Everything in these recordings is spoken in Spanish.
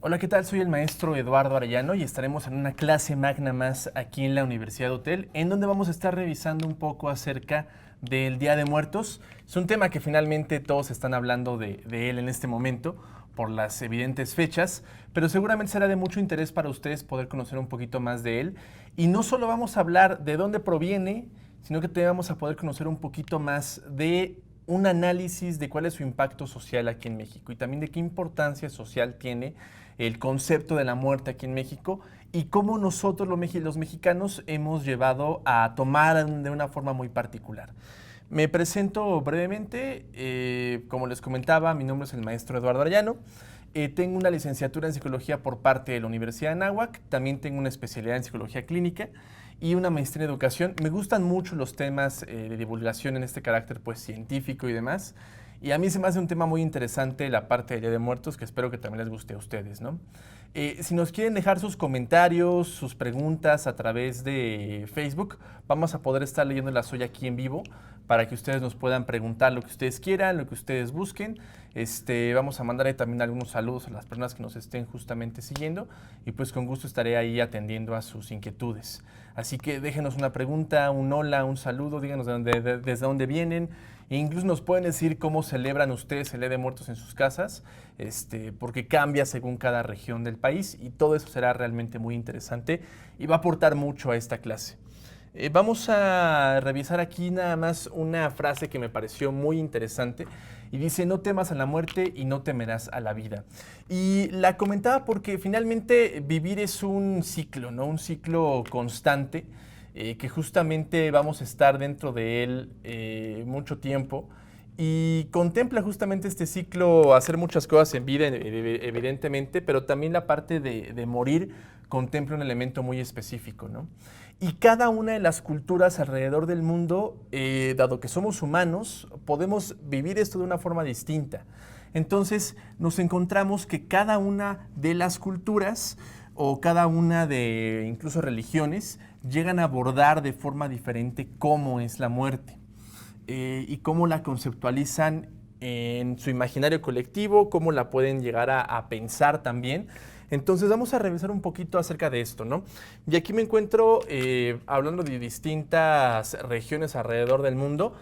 Hola, ¿qué tal? Soy el maestro Eduardo Arellano y estaremos en una clase magna más aquí en la Universidad de Hotel, en donde vamos a estar revisando un poco acerca del Día de Muertos. Es un tema que finalmente todos están hablando de él en este momento por las evidentes fechas, pero seguramente será de mucho interés para ustedes poder conocer un poquito más de él. Y no solo vamos a hablar de dónde proviene, sino que también vamos a poder conocer un poquito más de un análisis de cuál es su impacto social aquí en México y también de qué importancia social tiene el concepto de la muerte aquí en México y cómo nosotros los mexicanos hemos llevado a tomar de una forma muy particular. Me presento brevemente, como les comentaba, mi nombre es el maestro Eduardo Arellano. Tengo una licenciatura en psicología por parte de la Universidad de Anáhuac, también tengo una especialidad en psicología clínica y una maestría en educación. Me gustan mucho los temas de divulgación en este carácter pues, científico y demás. Y a mí se me hace un tema muy interesante la parte del Día de Muertos, que espero que también les guste a ustedes, ¿no? Si nos quieren dejar sus comentarios, sus preguntas a través de Facebook, vamos a poder estar leyéndolas hoy aquí en vivo para que ustedes nos puedan preguntar lo que ustedes quieran, lo que ustedes busquen. Vamos a mandar ahí también algunos saludos a las personas que nos estén justamente siguiendo y pues con gusto estaré ahí atendiendo a sus inquietudes. Así que déjenos una pregunta, un hola, un saludo, díganos desde dónde vienen. E incluso nos pueden decir cómo celebran ustedes el Día de Muertos en sus casas, porque cambia según cada región del país y todo eso será realmente muy interesante y va a aportar mucho a esta clase. Vamos a revisar aquí nada más una frase que me pareció muy interesante y dice: no temas a la muerte y no temerás a la vida. Y la comentaba porque finalmente vivir es un ciclo, ¿no? Un ciclo constante. Que justamente vamos a estar dentro de él mucho tiempo y contempla justamente este ciclo hacer muchas cosas en vida, evidentemente, pero también la parte de morir contempla un elemento muy específico, ¿no? Y cada una de las culturas alrededor del mundo, dado que somos humanos, podemos vivir esto de una forma distinta. Entonces nos encontramos que cada una de las culturas o cada una de incluso religiones llegan a abordar de forma diferente cómo es la muerte y cómo la conceptualizan en su imaginario colectivo, cómo la pueden llegar a pensar también. Entonces vamos a revisar un poquito acerca de esto, ¿no? Y aquí me encuentro hablando de distintas regiones alrededor del mundo.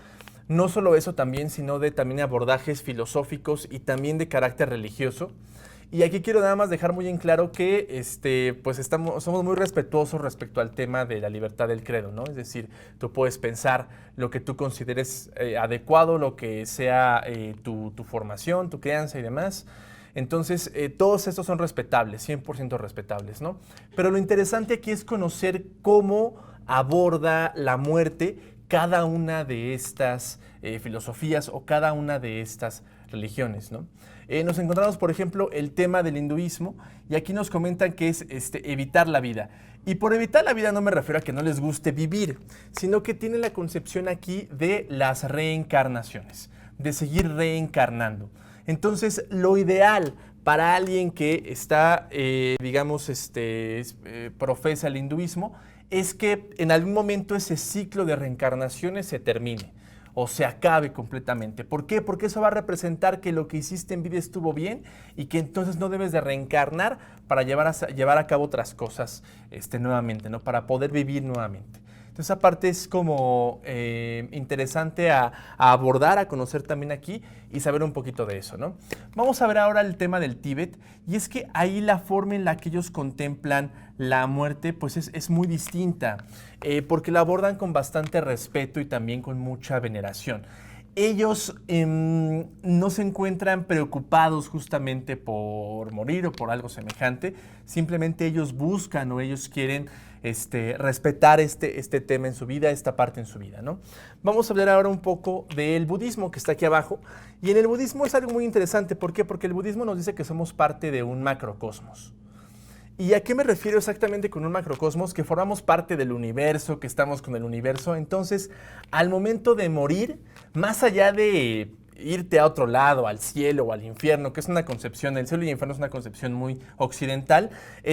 No solo eso también, sino de también abordajes filosóficos y también de carácter religioso. Y aquí quiero nada más dejar muy en claro que pues somos muy respetuosos respecto al tema de la libertad del credo, ¿no? Es decir, tú puedes pensar lo que tú consideres adecuado, lo que sea tu formación, tu crianza y demás. Entonces, todos estos son respetables, 100% respetables, ¿no? Pero lo interesante aquí es conocer cómo aborda la muerte cada una de estas filosofías o cada una de estas religiones, ¿no? Nos encontramos, por ejemplo, el tema del hinduismo y aquí nos comentan que es evitar la vida. Y por evitar la vida no me refiero a que no les guste vivir, sino que tiene la concepción aquí de las reencarnaciones, de seguir reencarnando. Entonces, lo ideal para alguien que está, profesa el hinduismo, es que en algún momento ese ciclo de reencarnaciones se termine o se acabe completamente. ¿Por qué? Porque eso va a representar que lo que hiciste en vida estuvo bien y que entonces no debes de reencarnar para llevar a cabo otras cosas nuevamente, ¿no? Para poder vivir nuevamente. Entonces, esa parte es como interesante a abordar, a conocer también aquí y saber un poquito de eso, ¿no? Vamos a ver ahora el tema del Tíbet y es que ahí la forma en la que ellos contemplan la muerte pues es muy distinta porque la abordan con bastante respeto y también con mucha veneración. Ellos no se encuentran preocupados justamente por morir o por algo semejante, simplemente ellos buscan o ellos quieren respetar este tema en su vida, esta parte en su vida, ¿no? Vamos a hablar ahora un poco del budismo que está aquí abajo y en el budismo es algo muy interesante. ¿Por qué? Porque el budismo nos dice que somos parte de un macrocosmos. ¿Y a qué me refiero exactamente con un macrocosmos? Que formamos parte del universo, que estamos con el universo. Entonces, al momento de morir, más allá de irte a otro lado, al cielo o al infierno, que es una concepción, el cielo y el infierno es una concepción muy occidental,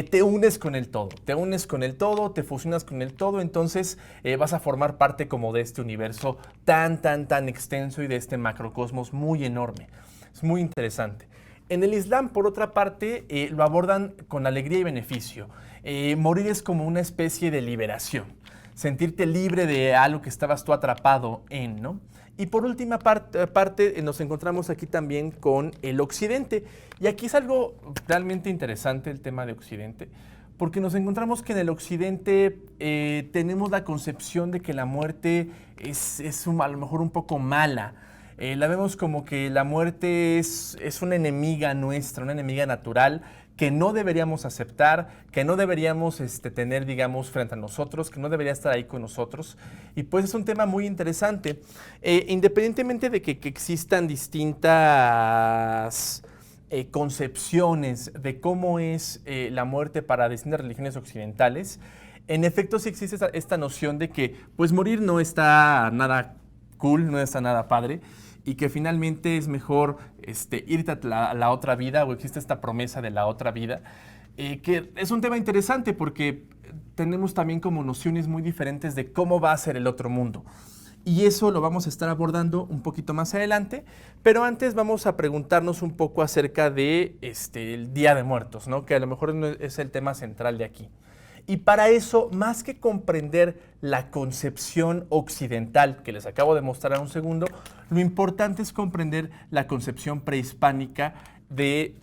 te unes con el todo, te fusionas con el todo, entonces vas a formar parte como de este universo tan extenso y de este macrocosmos muy enorme. Es muy interesante. En el Islam, por otra parte, lo abordan con alegría y beneficio. Morir es como una especie de liberación, sentirte libre de algo que estabas tú atrapado en, ¿no? Y por última parte, nos encontramos aquí también con el Occidente. Y aquí es algo realmente interesante el tema de Occidente, porque nos encontramos que en el Occidente tenemos la concepción de que la muerte es a lo mejor un poco mala. La vemos como que la muerte es una enemiga nuestra, una enemiga natural que no deberíamos aceptar, que no deberíamos tener, digamos, frente a nosotros, que no debería estar ahí con nosotros. Y pues es un tema muy interesante. Independientemente de que existan distintas concepciones de cómo es la muerte para distintas religiones occidentales, en efecto sí existe esta noción de que pues morir no está nada cool, no está nada padre, y que finalmente es mejor irte a la otra vida, o existe esta promesa de la otra vida, que es un tema interesante porque tenemos también como nociones muy diferentes de cómo va a ser el otro mundo. Y eso lo vamos a estar abordando un poquito más adelante, pero antes vamos a preguntarnos un poco acerca de el Día de Muertos, ¿no? Que a lo mejor no es el tema central de aquí. Y para eso, más que comprender la concepción occidental que les acabo de mostrar a un segundo, lo importante es comprender la concepción prehispánica de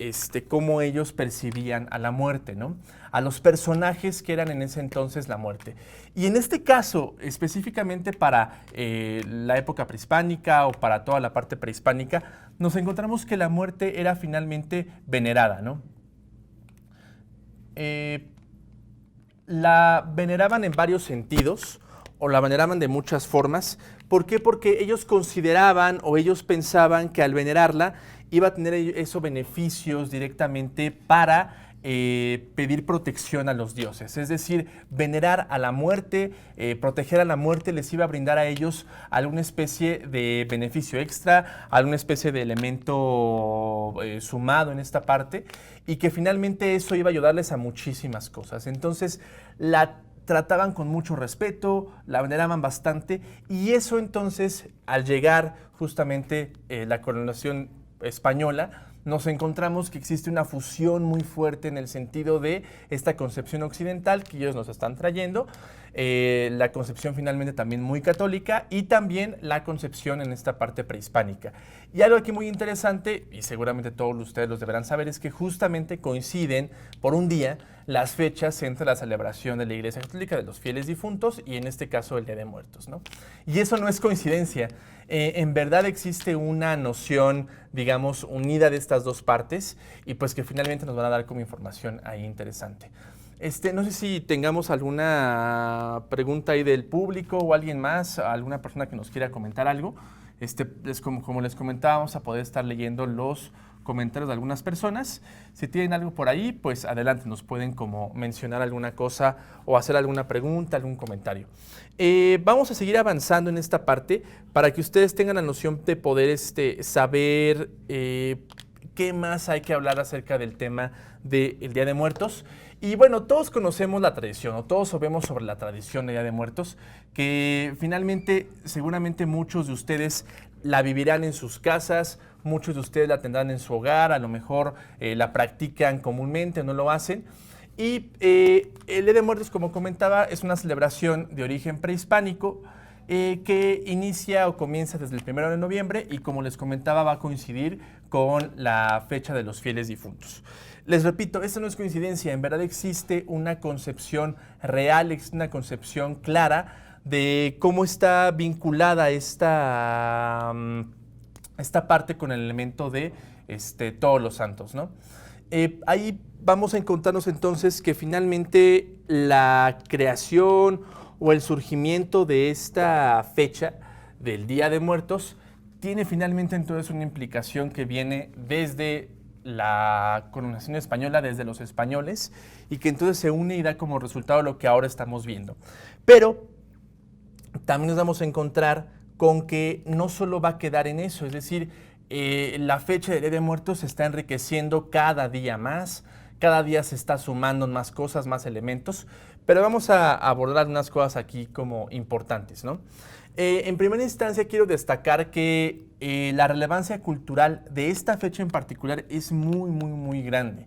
cómo ellos percibían a la muerte, ¿no? A los personajes que eran en ese entonces la muerte. Y en este caso, específicamente para la época prehispánica o para toda la parte prehispánica, nos encontramos que la muerte era finalmente venerada, ¿no? La veneraban en varios sentidos, o la veneraban de muchas formas. ¿Por qué? Porque ellos consideraban o ellos pensaban que al venerarla iba a tener eso beneficios directamente para pedir protección a los dioses. Es decir, venerar a la muerte, proteger a la muerte les iba a brindar a ellos alguna especie de beneficio extra, alguna especie de elemento sumado en esta parte, y que finalmente eso iba a ayudarles a muchísimas cosas. Entonces, la trataban con mucho respeto, la veneraban bastante, y eso entonces, al llegar justamente la colonización española, nos encontramos que existe una fusión muy fuerte en el sentido de esta concepción occidental que ellos nos están trayendo, la concepción finalmente también muy católica y también la concepción en esta parte prehispánica. Y algo aquí muy interesante, y seguramente todos ustedes los deberán saber, es que justamente coinciden por un día las fechas entre la celebración de la Iglesia Católica de los fieles difuntos y en este caso el Día de Muertos, ¿no? Y eso no es coincidencia. En verdad existe una noción, digamos, unida de estas dos partes y pues que finalmente nos van a dar como información ahí interesante. No sé si tengamos alguna pregunta ahí del público o alguien más, alguna persona que nos quiera comentar algo. Como les comentaba, vamos a poder estar leyendo los comentarios de algunas personas. Si tienen algo por ahí, pues adelante, nos pueden como mencionar alguna cosa o hacer alguna pregunta, algún comentario. Vamos a seguir avanzando en esta parte para que ustedes tengan la noción de poder saber qué más hay que hablar acerca del tema del Día de Muertos. Y bueno, todos conocemos la tradición, o todos sabemos sobre la tradición del Día de Muertos, que finalmente, seguramente muchos de ustedes la vivirán en sus casas, muchos de ustedes la tendrán en su hogar, a lo mejor la practican comúnmente, no lo hacen. Y el Día de Muertos, como comentaba, es una celebración de origen prehispánico que inicia o comienza desde el 1 de noviembre y, como les comentaba, va a coincidir con la fecha de los fieles difuntos. Les repito, esto no es coincidencia, en verdad existe una concepción real, existe una concepción clara de cómo está vinculada esta parte con el elemento de todos los santos, ¿no? Ahí vamos a encontrarnos entonces que finalmente la creación o el surgimiento de esta fecha del Día de Muertos tiene finalmente entonces una implicación que viene desde la colonización española, desde los españoles, y que entonces se une y da como resultado lo que ahora estamos viendo. Pero también nos vamos a encontrar con que no solo va a quedar en eso, es decir, la fecha del Día de Muertos se está enriqueciendo cada día más, cada día se está sumando más cosas, más elementos, pero vamos a abordar unas cosas aquí como importantes, ¿no? En primera instancia quiero destacar que la relevancia cultural de esta fecha en particular es muy grande.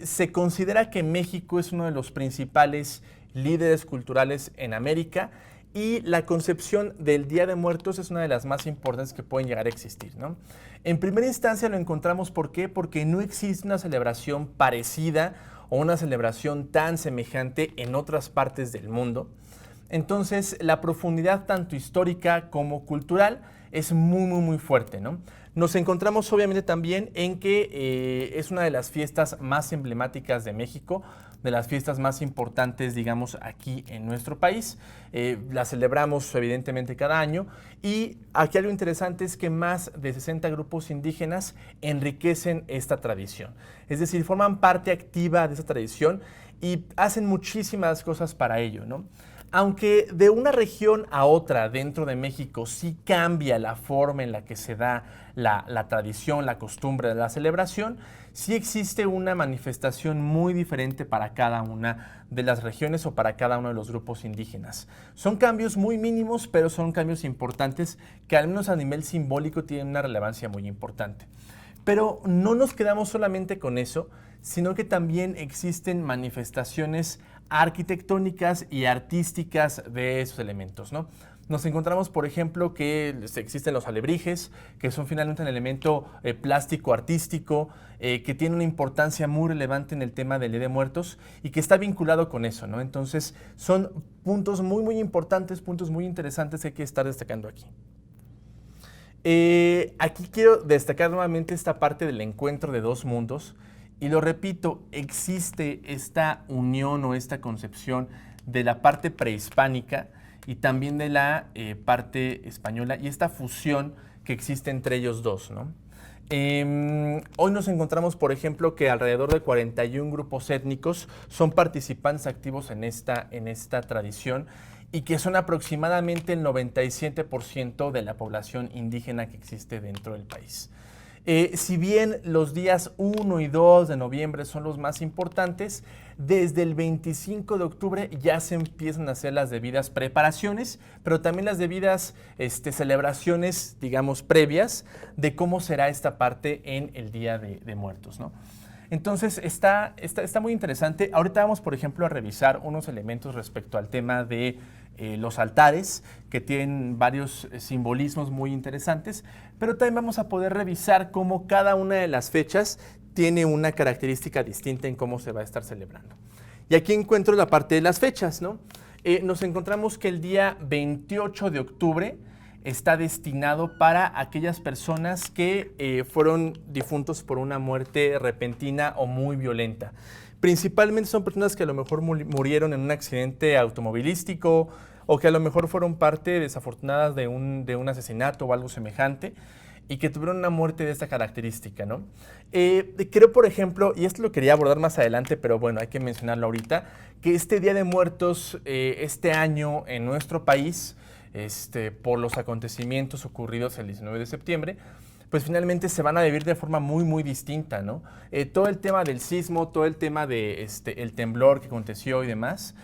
Se considera que México es uno de los principales líderes culturales en América y la concepción del Día de Muertos es una de las más importantes que pueden llegar a existir, ¿no? En primera instancia lo encontramos, ¿por qué? Porque no existe una celebración parecida o una celebración tan semejante en otras partes del mundo. Entonces, la profundidad tanto histórica como cultural es muy fuerte, ¿no? Nos encontramos obviamente también en que es una de las fiestas más emblemáticas de México, de las fiestas más importantes, digamos, aquí en nuestro país. La celebramos evidentemente cada año y aquí algo interesante es que más de 60 grupos indígenas enriquecen esta tradición. Es decir, forman parte activa de esta tradición y hacen muchísimas cosas para ello, ¿no? Aunque de una región a otra dentro de México sí cambia la forma en la que se da la tradición, la costumbre de la celebración, sí existe una manifestación muy diferente para cada una de las regiones o para cada uno de los grupos indígenas. Son cambios muy mínimos, pero son cambios importantes que al menos a nivel simbólico tienen una relevancia muy importante. Pero no nos quedamos solamente con eso, sino que también existen manifestaciones arquitectónicas y artísticas de esos elementos, ¿no? Nos encontramos, por ejemplo, que existen los alebrijes, que son finalmente un elemento plástico artístico, que tiene una importancia muy relevante en el tema del Día de Muertos y que está vinculado con eso, ¿no? Entonces, son puntos muy importantes, puntos muy interesantes que hay que estar destacando aquí. Aquí quiero destacar nuevamente esta parte del encuentro de dos mundos y lo repito, existe esta unión o esta concepción de la parte prehispánica y también de la parte española y esta fusión que existe entre ellos dos, ¿no? Hoy nos encontramos, por ejemplo, que alrededor de 41 grupos étnicos son participantes activos en esta tradición y que son aproximadamente el 97% de la población indígena que existe dentro del país. Si bien los días 1 y 2 de noviembre son los más importantes, desde el 25 de octubre ya se empiezan a hacer las debidas preparaciones, pero también las debidas celebraciones, digamos, previas de cómo será esta parte en el Día de Muertos, ¿no? Entonces, está muy interesante. Ahorita vamos, por ejemplo, a revisar unos elementos respecto al tema de los altares, que tienen varios simbolismos muy interesantes, pero también vamos a poder revisar cómo cada una de las fechas tiene una característica distinta en cómo se va a estar celebrando. Y aquí encuentro la parte de las fechas, ¿no? Nos encontramos que el día 28 de octubre está destinado para aquellas personas que fueron difuntos por una muerte repentina o muy violenta. Principalmente son personas que a lo mejor murieron en un accidente automovilístico o que a lo mejor fueron parte desafortunadas de un asesinato o algo semejante y que tuvieron una muerte de esta característica, ¿no? Creo, por ejemplo, y esto lo quería abordar más adelante, pero bueno, hay que mencionarlo ahorita, que este Día de Muertos este año en nuestro país, por los acontecimientos ocurridos el 19 de septiembre, pues finalmente se van a vivir de forma muy distinta, ¿no? Todo el tema del sismo, todo el tema de el temblor que aconteció y demás,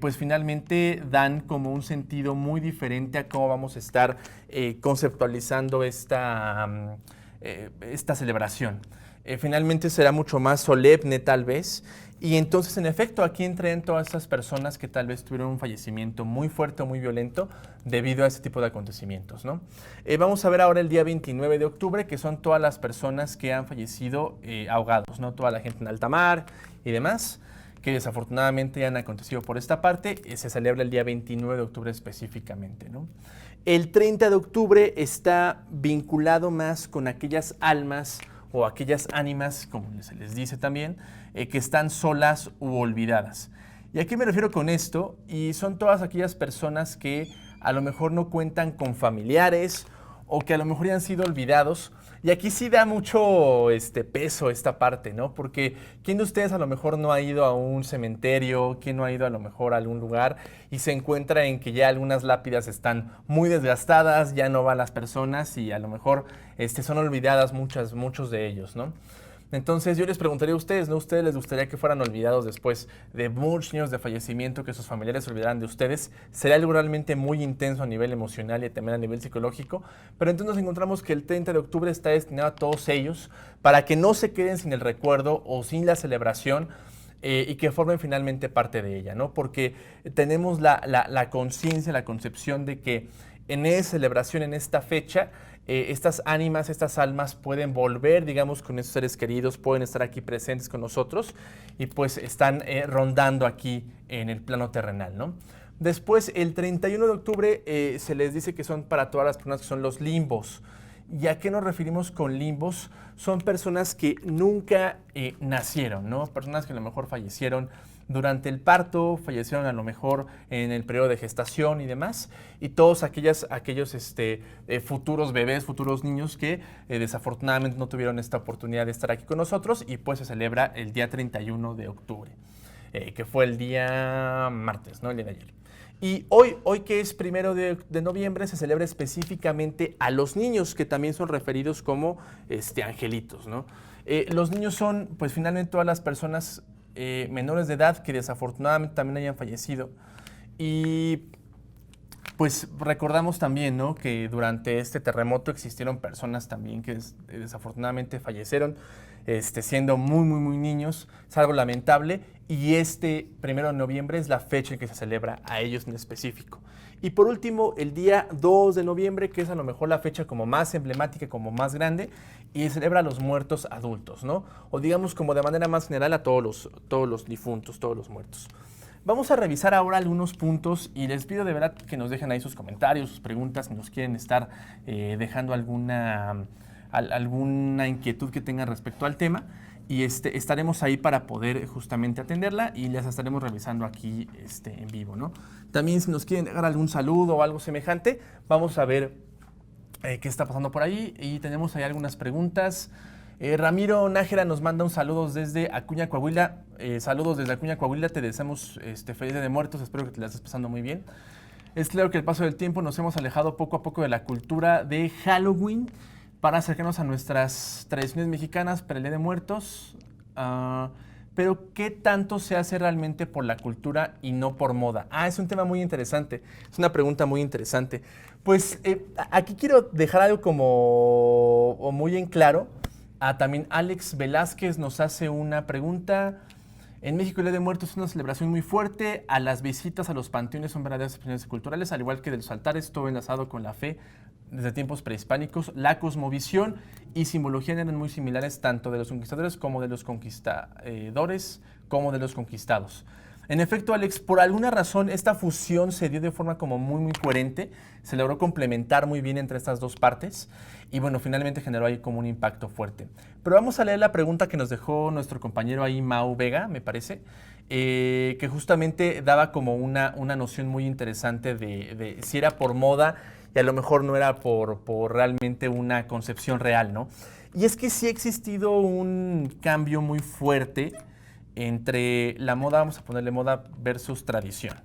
pues finalmente dan como un sentido muy diferente a cómo vamos a estar conceptualizando esta celebración. Finalmente será mucho más solemne tal vez. Y entonces, en efecto, aquí entran todas esas personas que tal vez tuvieron un fallecimiento muy fuerte o muy violento debido a este tipo de acontecimientos, ¿no? Vamos a ver ahora el día 29 de octubre, que son todas las personas que han fallecido ahogados, ¿no? Toda la gente en alta mar y demás, que desafortunadamente han acontecido por esta parte. Se celebra el día 29 de octubre específicamente, ¿no? El 30 de octubre está vinculado más con aquellas almas o aquellas ánimas, como se les dice también, que están solas u olvidadas. ¿Y a qué me refiero con esto? Y son todas aquellas personas que a lo mejor no cuentan con familiares o que a lo mejor ya han sido olvidados. Y aquí sí da mucho peso esta parte, ¿no? Porque ¿quién de ustedes a lo mejor no ha ido a un cementerio? ¿Quién no ha ido a lo mejor a algún lugar y se encuentra en que ya algunas lápidas están muy desgastadas, ya no van las personas y a lo mejor son olvidadas muchos de ellos, ¿no? Entonces yo les preguntaría a ustedes, ¿no? ¿A ustedes les gustaría que fueran olvidados después de muchos años de fallecimiento, que sus familiares se olvidaran de ustedes? Sería algo realmente muy intenso a nivel emocional y también a nivel psicológico. Pero entonces nos encontramos que el 30 de octubre está destinado a todos ellos para que no se queden sin el recuerdo o sin la celebración y que formen finalmente parte de ella, ¿no? Porque tenemos la conciencia, la concepción de que en esa celebración, en esta fecha, estas ánimas, estas almas pueden volver, digamos, con esos seres queridos, pueden estar aquí presentes con nosotros y pues están rondando aquí en el plano terrenal, ¿no? Después, el 31 de octubre se les dice que son para todas las personas que son los limbos. ¿Y a qué nos referimos con limbos? Son personas que nunca nacieron, ¿no? Personas que a lo mejor fallecieron durante el parto, fallecieron a lo mejor en el periodo de gestación y demás, y todos aquellos futuros bebés, futuros niños que desafortunadamente no tuvieron esta oportunidad de estar aquí con nosotros, y pues se celebra el día 31 de octubre, que fue el día martes, ¿no? El día de ayer. Y hoy que es 1 de noviembre, se celebra específicamente a los niños, que también son referidos como angelitos, ¿no? Los niños son, pues finalmente, todas las personas menores de edad que desafortunadamente también hayan fallecido. Y pues recordamos también, ¿no?, que durante este terremoto existieron personas también que desafortunadamente fallecieron siendo muy niños. Es algo lamentable, y 1 de noviembre es la fecha en que se celebra a ellos en específico. Y por último, el día 2 de noviembre, que es a lo mejor la fecha como más emblemática, como más grande, y celebra a los muertos adultos, ¿no? O digamos como de manera más general a todos los difuntos, todos los muertos. Vamos a revisar ahora algunos puntos y les pido de verdad que nos dejen ahí sus comentarios, sus preguntas, si nos quieren estar dejando alguna inquietud que tengan respecto al tema. Y estaremos ahí para poder justamente atenderla y las estaremos revisando aquí en vivo, ¿no? También si nos quieren dejar algún saludo o algo semejante, vamos a ver qué está pasando por ahí. Y tenemos ahí algunas preguntas. Ramiro Nájera nos manda un saludo desde Acuña, Coahuila. Saludos desde Acuña, Coahuila. Te deseamos feliz Día de Muertos. Espero que te la estés pasando muy bien. Es claro que al paso del tiempo nos hemos alejado poco a poco de la cultura de Halloween para acercarnos a nuestras tradiciones mexicanas para el Día de Muertos. Pero ¿qué tanto se hace realmente por la cultura y no por moda? Es un tema muy interesante. Es una pregunta muy interesante. Pues aquí quiero dejar algo como muy en claro. También Alex Velázquez nos hace una pregunta. En México el Día de Muertos es una celebración muy fuerte. A las visitas a los panteones son verdaderas expresiones culturales, al igual que de los altares, todo enlazado con la fe desde tiempos prehispánicos. La cosmovisión y simbología eran muy similares tanto de los conquistadores como de los conquistadores, como de los conquistados. En efecto, Alex, por alguna razón esta fusión se dio de forma como muy coherente, se logró complementar muy bien entre estas dos partes y bueno, finalmente generó ahí como un impacto fuerte. Pero vamos a leer la pregunta que nos dejó nuestro compañero ahí, Mau Vega, me parece, que justamente daba como una noción muy interesante de si era por moda y a lo mejor no era por realmente una concepción real, ¿no? Y es que sí ha existido un cambio muy fuerte entre la moda, vamos a ponerle moda versus tradición,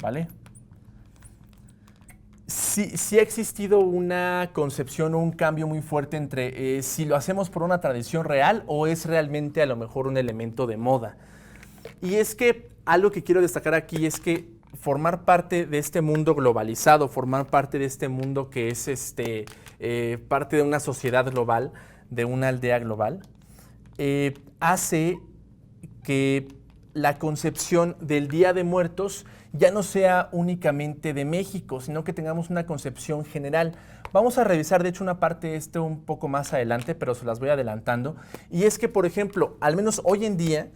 ¿vale? Sí ha existido una concepción o un cambio muy fuerte entre si lo hacemos por una tradición real o es realmente a lo mejor un elemento de moda. Y es que algo que quiero destacar aquí es que formar parte de este mundo globalizado, formar parte de este mundo que es parte de una sociedad global, de una aldea global, hace que la concepción del Día de Muertos ya no sea únicamente de México, sino que tengamos una concepción general. Vamos a revisar, de hecho, una parte de esto un poco más adelante, pero se las voy adelantando. Y es que, por ejemplo, al menos hoy en día,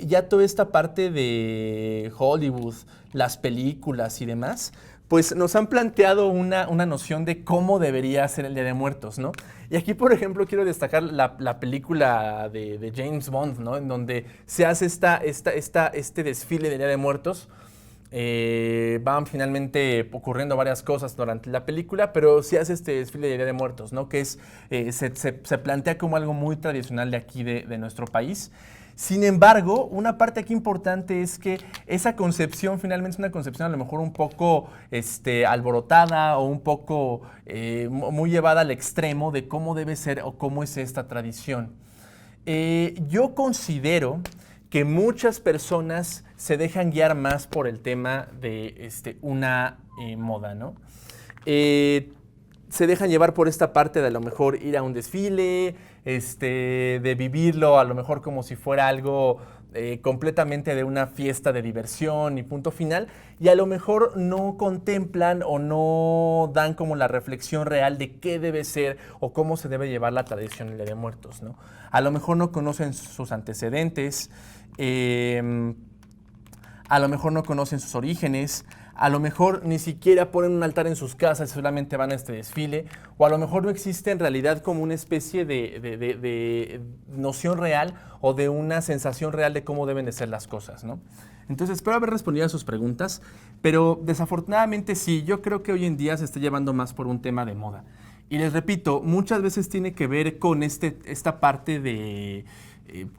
ya toda esta parte de Hollywood, las películas y demás, pues nos han planteado una noción de cómo debería ser el Día de Muertos, ¿no? Y aquí, por ejemplo, quiero destacar la película de James Bond, ¿no? En donde se hace este desfile del Día de Muertos. Van finalmente ocurriendo varias cosas durante la película, pero sí hace este desfile de Día de Muertos, ¿no? Que es, se plantea como algo muy tradicional de aquí, de nuestro país. Sin embargo, una parte aquí importante es que esa concepción finalmente es una concepción a lo mejor un poco alborotada o un poco muy llevada al extremo de cómo debe ser o cómo es esta tradición. Yo considero que muchas personas se dejan guiar más por el tema de una moda, ¿no? Se dejan llevar por esta parte de a lo mejor ir a un desfile, de vivirlo a lo mejor como si fuera algo completamente de una fiesta de diversión y punto final, y a lo mejor no contemplan o no dan como la reflexión real de qué debe ser o cómo se debe llevar la tradición del Día de Muertos, ¿no? A lo mejor no conocen sus antecedentes, a lo mejor no conocen sus orígenes, a lo mejor ni siquiera ponen un altar en sus casas, solamente van a este desfile, o a lo mejor no existe en realidad como una especie de noción real o de una sensación real de cómo deben de ser las cosas, ¿no? Entonces espero haber respondido a sus preguntas, pero desafortunadamente sí, yo creo que hoy en día se está llevando más por un tema de moda. Y les repito, muchas veces tiene que ver con esta parte de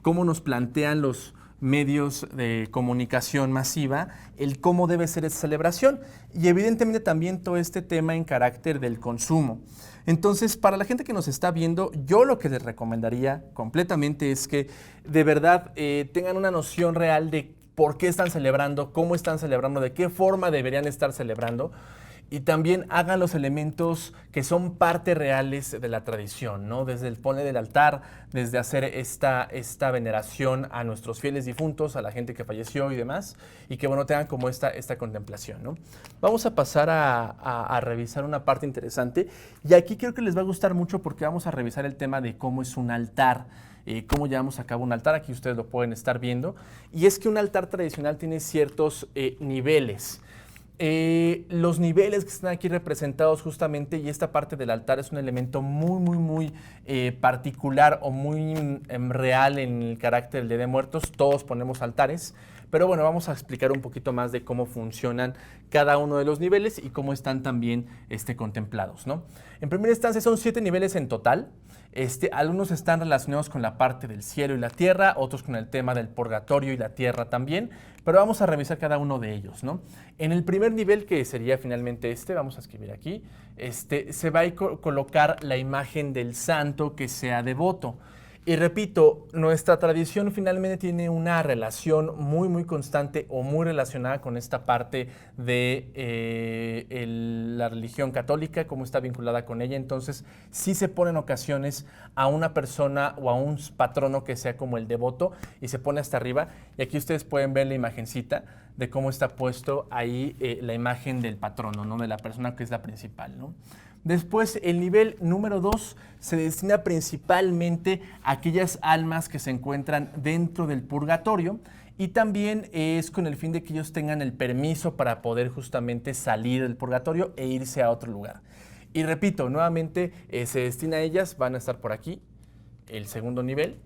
cómo nos plantean los medios de comunicación masiva, el cómo debe ser esa celebración y evidentemente también todo este tema en carácter del consumo. Entonces, para la gente que nos está viendo, yo lo que les recomendaría completamente es que de verdad tengan una noción real de por qué están celebrando, cómo están celebrando, de qué forma deberían estar celebrando. Y también hagan los elementos que son parte reales de la tradición, ¿no? Desde el poner del altar, desde hacer esta veneración a nuestros fieles difuntos, a la gente que falleció y demás, y que, bueno, tengan como esta contemplación, ¿no? Vamos a pasar a revisar una parte interesante, y aquí creo que les va a gustar mucho porque vamos a revisar el tema de cómo es un altar, cómo llevamos a cabo un altar. Aquí ustedes lo pueden estar viendo, y es que un altar tradicional tiene ciertos niveles. Los niveles que están aquí representados justamente, y esta parte del altar es un elemento muy particular o muy real en el carácter del Día de Muertos. Todos ponemos altares, pero bueno, vamos a explicar un poquito más de cómo funcionan cada uno de los niveles y cómo están también contemplados, ¿no? En primera instancia son 7 niveles en total. Algunos están relacionados con la parte del cielo y la tierra, otros con el tema del purgatorio y la tierra también, pero vamos a revisar cada uno de ellos, ¿no? En el primer nivel, que sería finalmente vamos a escribir aquí, se va a colocar la imagen del santo que sea devoto. Y repito, nuestra tradición finalmente tiene una relación muy constante o muy relacionada con esta parte de la religión católica, cómo está vinculada con ella. Entonces, sí se pone en ocasiones a una persona o a un patrono que sea como el devoto y se pone hasta arriba. Y aquí ustedes pueden ver la imagencita de cómo está puesto ahí la imagen del patrono, ¿no? De la persona que es la principal, ¿no? Después, el nivel número 2 se destina principalmente a aquellas almas que se encuentran dentro del purgatorio, y también es con el fin de que ellos tengan el permiso para poder justamente salir del purgatorio e irse a otro lugar. Y repito, nuevamente se destina a ellas, van a estar por aquí, el segundo nivel,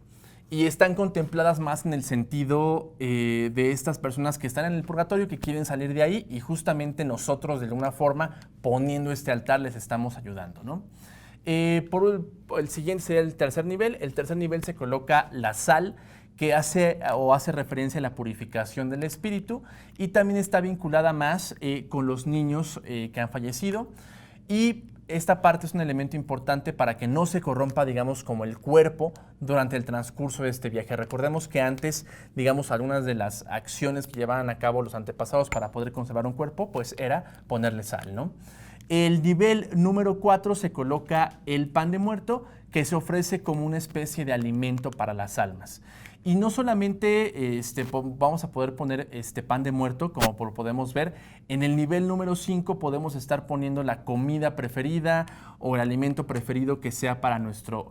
y están contempladas más en el sentido de estas personas que están en el purgatorio, que quieren salir de ahí, y justamente nosotros de alguna forma poniendo este altar les estamos ayudando, ¿no? El siguiente sería el tercer nivel. El tercer nivel se coloca la sal, que hace referencia a la purificación del espíritu, y también está vinculada más con los niños que han fallecido. Y esta parte es un elemento importante para que no se corrompa, digamos, como el cuerpo durante el transcurso de este viaje. Recordemos que antes, digamos, algunas de las acciones que llevaban a cabo los antepasados para poder conservar un cuerpo, pues era ponerle sal, ¿no? El nivel número 4 se coloca el pan de muerto, que se ofrece como una especie de alimento para las almas. Y no solamente vamos a poder poner pan de muerto, como podemos ver, en el nivel número 5 podemos estar poniendo la comida preferida o el alimento preferido que sea para nuestro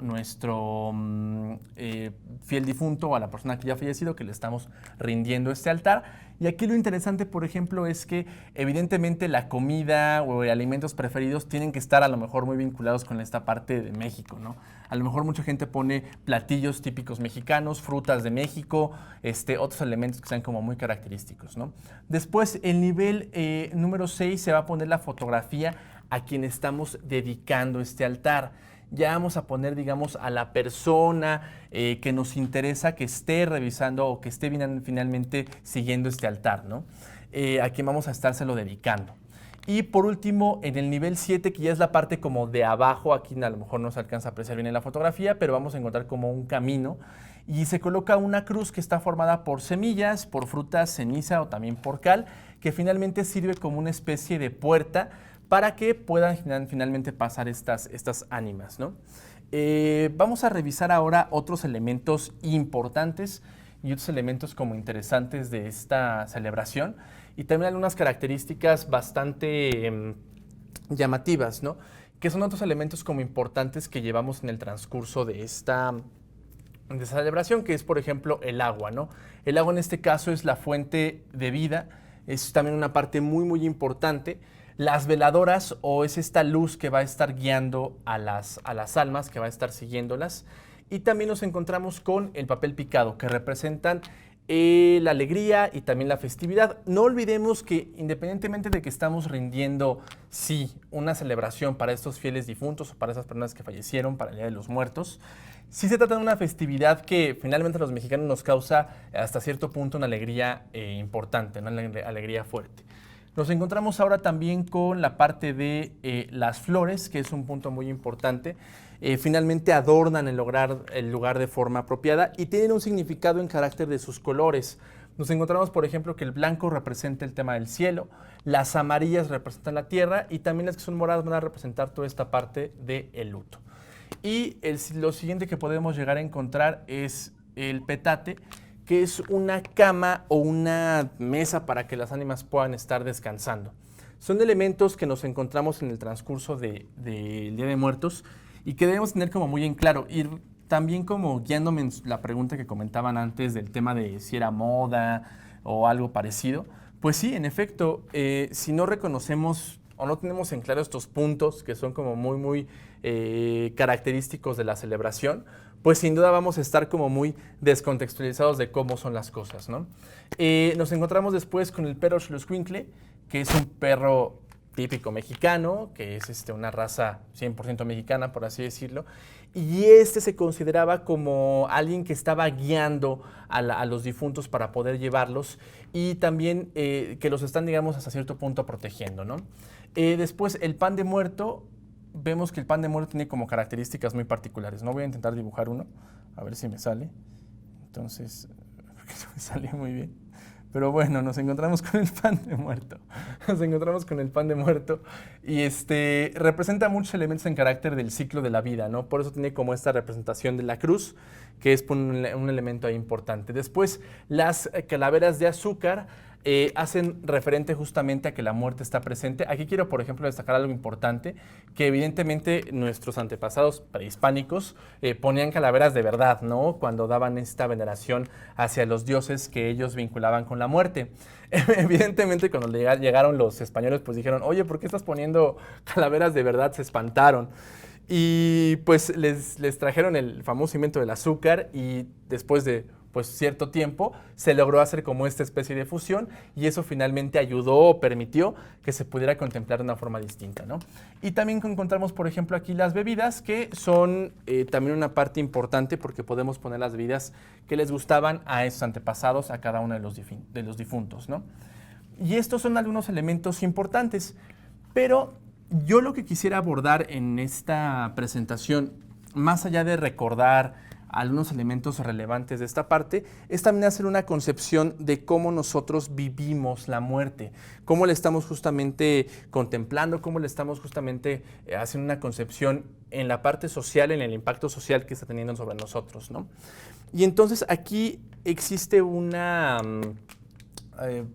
fiel difunto o a la persona que ya ha fallecido, que le estamos rindiendo este altar. Y aquí lo interesante, por ejemplo, es que evidentemente la comida o alimentos preferidos tienen que estar a lo mejor muy vinculados con esta parte de México, ¿no? A lo mejor mucha gente pone platillos típicos mexicanos, frutas de México, otros elementos que sean como muy característicos, ¿no? Después, el nivel número 6 se va a poner la fotografía a quien estamos dedicando este altar. Ya vamos a poner, digamos, a la persona que nos interesa que esté revisando o que esté finalmente siguiendo este altar, ¿no? A quien vamos a estárselo dedicando. Y por último, en el nivel 7, que ya es la parte como de abajo, aquí a lo mejor no se alcanza a apreciar bien en la fotografía, pero vamos a encontrar como un camino y se coloca una cruz que está formada por semillas, por frutas, ceniza o también por cal, que finalmente sirve como una especie de puerta para que puedan finalmente pasar estas ánimas, ¿no? Vamos a revisar ahora otros elementos importantes y otros elementos como interesantes de esta celebración y también algunas características bastante llamativas, ¿no? Que son otros elementos como importantes que llevamos en el transcurso de esta celebración, que es, por ejemplo, el agua, ¿no? El agua en este caso es la fuente de vida, es también una parte muy, muy importante. Las veladoras, o es esta luz que va a estar guiando a las almas, que va a estar siguiéndolas. Y también nos encontramos con el papel picado, que representan la alegría y también la festividad. No olvidemos que independientemente de que estamos rindiendo, sí, una celebración para estos fieles difuntos o para esas personas que fallecieron, para el Día de los Muertos, sí se trata de una festividad que finalmente a los mexicanos nos causa hasta cierto punto una alegría importante, una alegría fuerte. Nos encontramos ahora también con la parte de las flores, que es un punto muy importante. Finalmente adornan el lugar de forma apropiada y tienen un significado en carácter de sus colores. Nos encontramos, por ejemplo, que el blanco representa el tema del cielo, las amarillas representan la tierra y también las que son moradas van a representar toda esta parte del luto. Y lo siguiente que podemos llegar a encontrar es el petate, que es una cama o una mesa para que las ánimas puedan estar descansando. Son elementos que nos encontramos en el transcurso del Día de Muertos y que debemos tener como muy en claro. Y también como guiándome en la pregunta que comentaban antes del tema de si era moda o algo parecido, pues sí, en efecto, si no reconocemos o no tenemos en claro estos puntos que son como muy, muy característicos de la celebración, pues sin duda vamos a estar como muy descontextualizados de cómo son las cosas, ¿no? Nos encontramos después con el perro xoloscuincle, que es un perro típico mexicano, que es una raza 100% mexicana, por así decirlo, y se consideraba como alguien que estaba guiando a los difuntos para poder llevarlos y también que los están, digamos, hasta cierto punto protegiendo, ¿no? Después, el pan de muerto. Vemos que el pan de muerto tiene como características muy particulares. No voy a intentar dibujar uno, a ver si me sale. Entonces, porque no me salió muy bien. Pero bueno, nos encontramos con el pan de muerto. Nos encontramos con el pan de muerto y representa muchos elementos en carácter del ciclo de la vida, ¿no? Por eso tiene como esta representación de la cruz, que es un elemento ahí importante. Después, las calaveras de azúcar hacen referente justamente a que la muerte está presente. Aquí quiero, por ejemplo, destacar algo importante, que evidentemente nuestros antepasados prehispánicos ponían calaveras de verdad, ¿no? Cuando daban esta veneración hacia los dioses que ellos vinculaban con la muerte. Evidentemente, cuando llegaron los españoles, pues dijeron, oye, ¿por qué estás poniendo calaveras de verdad? Se espantaron. Y pues les trajeron el famoso invento del azúcar y después de cierto tiempo se logró hacer como esta especie de fusión y eso finalmente ayudó o permitió que se pudiera contemplar de una forma distinta, ¿no? Y también encontramos, por ejemplo, aquí las bebidas, que son también una parte importante porque podemos poner las bebidas que les gustaban a esos antepasados, a cada uno de los difuntos, ¿no? Y estos son algunos elementos importantes, pero yo lo que quisiera abordar en esta presentación, más allá de recordar algunos elementos relevantes de esta parte, es también hacer una concepción de cómo nosotros vivimos la muerte, cómo le estamos justamente contemplando, cómo le estamos justamente haciendo una concepción en la parte social, en el impacto social que está teniendo sobre nosotros, ¿no? Y entonces aquí existe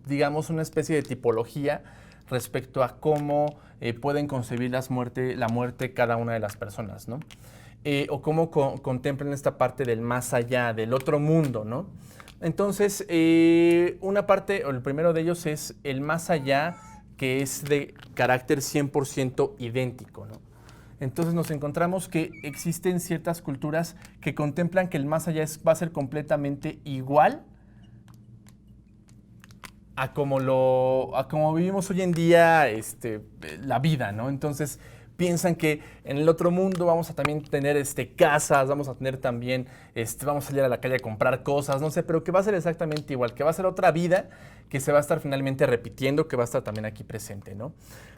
digamos, una especie de tipología respecto a cómo pueden concebir la muerte cada una de las personas, ¿no? O cómo contemplan esta parte del más allá, del otro mundo, ¿no? Entonces, una parte, o el primero de ellos es el más allá, que es de carácter 100% idéntico, ¿no? Entonces nos encontramos que existen ciertas culturas que contemplan que el más allá va a ser completamente igual a como vivimos hoy en día la vida, ¿no? Entonces piensan que en el otro mundo vamos a también tener casas, vamos a tener también, vamos a salir a la calle a comprar cosas, no sé, pero que va a ser exactamente igual, que va a ser otra vida que se va a estar finalmente repitiendo, que va a estar también aquí presente, ¿no?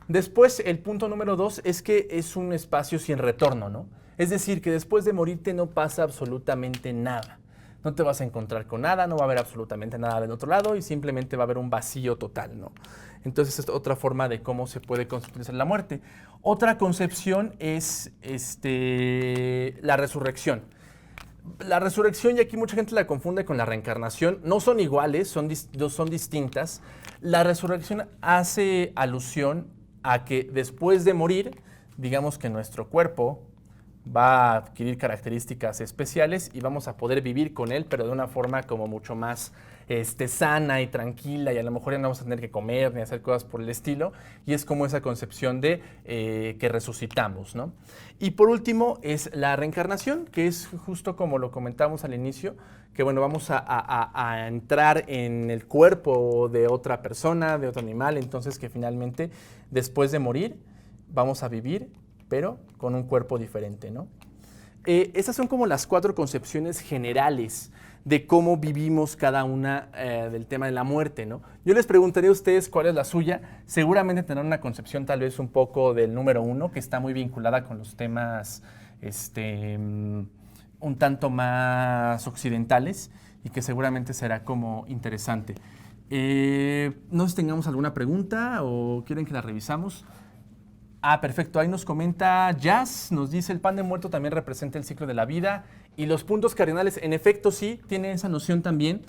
Después, el punto número 2 es que es un espacio sin retorno, ¿no? Es decir, que después de morirte no pasa absolutamente nada. No te vas a encontrar con nada, no va a haber absolutamente nada del otro lado y simplemente va a haber un vacío total, ¿no? Entonces es otra forma de cómo se puede conceptualizar la muerte. Otra concepción es la resurrección. La resurrección, y aquí mucha gente la confunde con la reencarnación, no son iguales, son distintas. La resurrección hace alusión a que después de morir, digamos que nuestro cuerpo va a adquirir características especiales y vamos a poder vivir con él, pero de una forma como mucho más sana y tranquila, y a lo mejor ya no vamos a tener que comer ni hacer cosas por el estilo, y es como esa concepción de que resucitamos, ¿no? Y por último es la reencarnación, que es justo como lo comentamos al inicio, que bueno, vamos a entrar en el cuerpo de otra persona, de otro animal, entonces que finalmente después de morir vamos a vivir pero con un cuerpo diferente, ¿no? Estas son como las 4 concepciones generales de cómo vivimos cada una del tema de la muerte, ¿no? Yo les preguntaría a ustedes cuál es la suya. Seguramente tendrán una concepción tal vez un poco del número 1, que está muy vinculada con los temas un tanto más occidentales y que seguramente será como interesante. No sé si tengamos alguna pregunta o quieren que la revisamos. Ah, perfecto. Ahí nos comenta Jazz, nos dice el pan de muerto también representa el ciclo de la vida y los puntos cardinales, en efecto sí, tiene esa noción también,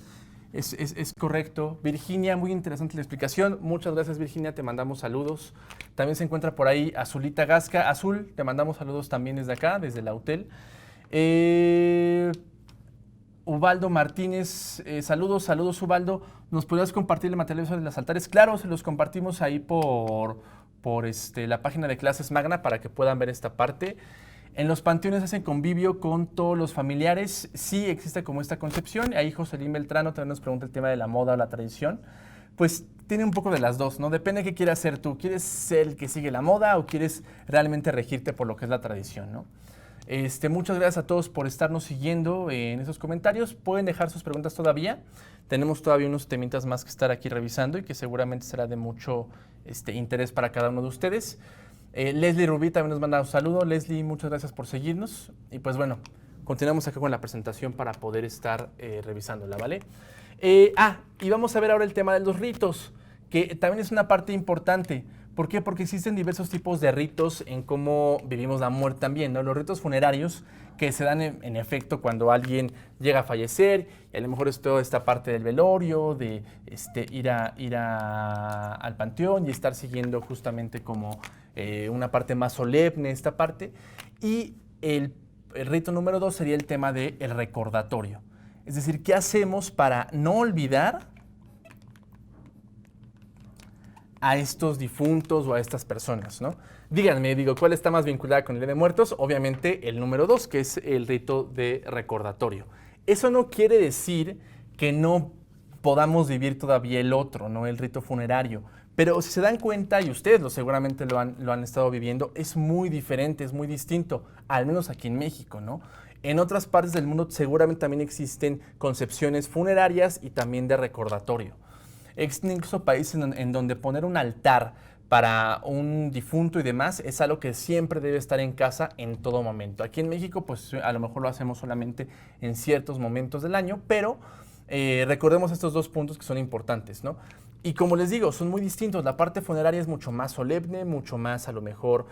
es correcto. Virginia, muy interesante la explicación. Muchas gracias, Virginia, te mandamos saludos. También se encuentra por ahí Azulita Gasca. Azul, te mandamos saludos también desde acá, desde la UTEL. Ubaldo Martínez, saludos Ubaldo. ¿Nos podrías compartir el material sobre los altares? Claro, se los compartimos ahí por la página de Clases Magna para que puedan ver esta parte. En los panteones hacen convivio con todos los familiares. Sí existe como esta concepción. Ahí Joselín Beltrano también nos pregunta el tema de la moda o la tradición. Pues tiene un poco de las dos, ¿no? Depende de qué quieras ser tú. ¿Quieres ser el que sigue la moda o quieres realmente regirte por lo que es la tradición, ¿no? Muchas gracias a todos por estarnos siguiendo en esos comentarios. Pueden dejar sus preguntas todavía. Tenemos todavía unos temitas más que estar aquí revisando y que seguramente será de mucho interés para cada uno de ustedes. Leslie Rubí también nos manda un saludo. Leslie, muchas gracias por seguirnos. Y pues bueno, continuamos acá con la presentación para poder estar revisándola, ¿vale? Y vamos a ver ahora el tema de los ritos, que también es una parte importante. ¿Por qué? Porque existen diversos tipos de ritos en cómo vivimos la muerte también, ¿no? Los ritos funerarios que se dan en efecto cuando alguien llega a fallecer, y a lo mejor es toda esta parte del velorio, de ir al panteón y estar siguiendo justamente como una parte más solemne, esta parte. Y el rito número 2 sería el tema del recordatorio. Es decir, ¿qué hacemos para no olvidar a estos difuntos o a estas personas, ¿no? Díganme, ¿cuál está más vinculada con el Día de Muertos? Obviamente el número 2, que es el rito de recordatorio. Eso no quiere decir que no podamos vivir todavía el otro, ¿no? El rito funerario. Pero si se dan cuenta, y ustedes seguramente lo han estado viviendo, es muy diferente, es muy distinto, al menos aquí en México, ¿no? En otras partes del mundo seguramente también existen concepciones funerarias y también de recordatorio. Existen incluso países en donde poner un altar para un difunto y demás es algo que siempre debe estar en casa en todo momento. Aquí en México, pues a lo mejor lo hacemos solamente en ciertos momentos del año, pero recordemos estos 2 puntos que son importantes, ¿no? Y como les digo, son muy distintos. La parte funeraria es mucho más solemne, mucho más a lo mejor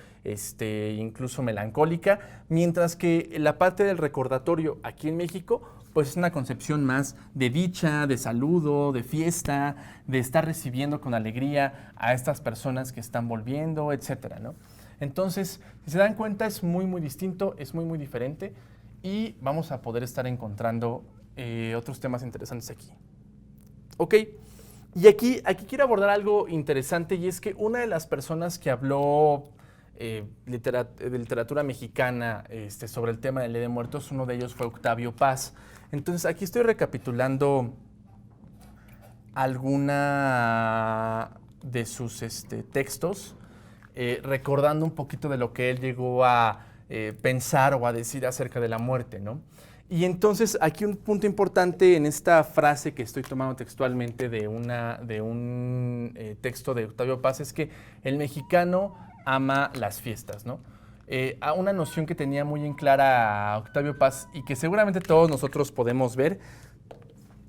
incluso melancólica, mientras que la parte del recordatorio aquí en México pues es una concepción más de dicha, de saludo, de fiesta, de estar recibiendo con alegría a estas personas que están volviendo, etcétera, ¿no? Entonces, si se dan cuenta, es muy, muy distinto, es muy, muy diferente y vamos a poder estar encontrando otros temas interesantes aquí. Ok, y aquí quiero abordar algo interesante y es que una de las personas que habló de literatura mexicana sobre el tema del Día de Muertos. Uno de ellos fue Octavio Paz. Entonces aquí estoy recapitulando alguna de sus textos, recordando un poquito de lo que él llegó a pensar o a decir acerca de la muerte, ¿no? Y entonces aquí un punto importante en esta frase que estoy tomando textualmente de un texto de Octavio Paz es que el mexicano ama las fiestas, ¿no? A una noción que tenía muy en clara Octavio Paz y que seguramente todos nosotros podemos ver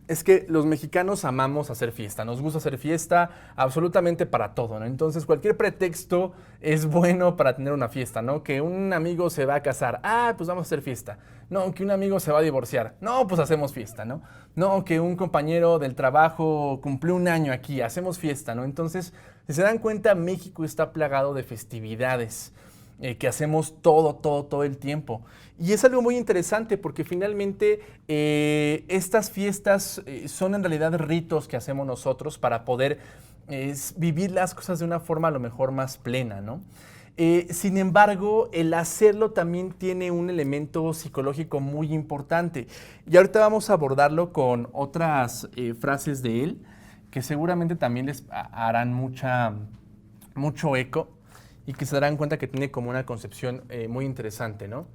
es que los mexicanos amamos hacer fiesta, nos gusta hacer fiesta absolutamente para todo, ¿no? Entonces cualquier pretexto es bueno para tener una fiesta, ¿no? Que un amigo se va a casar, pues vamos a hacer fiesta. No, que un amigo se va a divorciar, no, pues hacemos fiesta, ¿no? No, que un compañero del trabajo cumplió un año aquí, hacemos fiesta, ¿no? Entonces, si se dan cuenta, México está plagado de festividades. Que hacemos todo el tiempo. Y es algo muy interesante porque finalmente estas fiestas son en realidad ritos que hacemos nosotros para poder vivir las cosas de una forma a lo mejor más plena, ¿no? Sin embargo, el hacerlo también tiene un elemento psicológico muy importante. Y ahorita vamos a abordarlo con otras frases de él que seguramente también les harán mucho eco y que se darán cuenta que tiene como una concepción muy interesante, ¿no?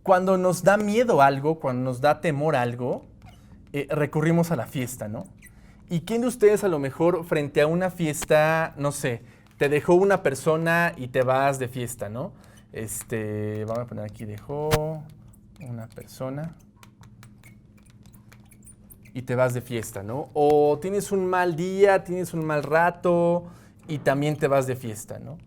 Cuando nos da miedo algo, cuando nos da temor algo, recurrimos a la fiesta, ¿no? ¿Y quién de ustedes a lo mejor frente a una fiesta, no sé, te dejó una persona y te vas de fiesta, ¿no? Vamos a poner aquí, dejó una persona y te vas de fiesta, ¿no? O tienes un mal día, tienes un mal rato y también te vas de fiesta, ¿no?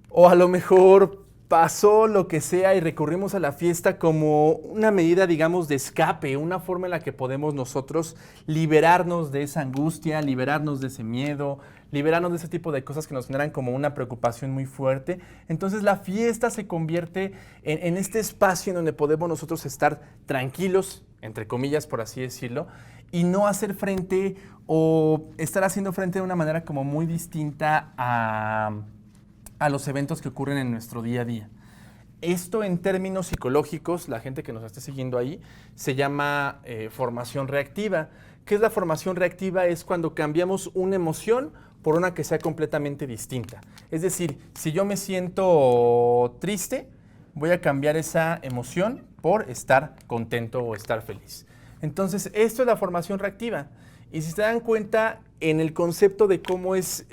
O a lo mejor pasó lo que sea y recurrimos a la fiesta como una medida, digamos, de escape, una forma en la que podemos nosotros liberarnos de esa angustia, liberarnos de ese miedo, liberarnos de ese tipo de cosas que nos generan como una preocupación muy fuerte. Entonces la fiesta se convierte en este espacio en donde podemos nosotros estar tranquilos, entre comillas, por así decirlo, y no hacer frente o estar haciendo frente de una manera como muy distinta a los eventos que ocurren en nuestro día a día. Esto en términos psicológicos, la gente que nos esté siguiendo ahí, se llama formación reactiva. ¿Qué es la formación reactiva? Es cuando cambiamos una emoción por una que sea completamente distinta. Es decir, si yo me siento triste, voy a cambiar esa emoción por estar contento o estar feliz. Entonces, esto es la formación reactiva. Y si se dan cuenta, en el concepto de cómo es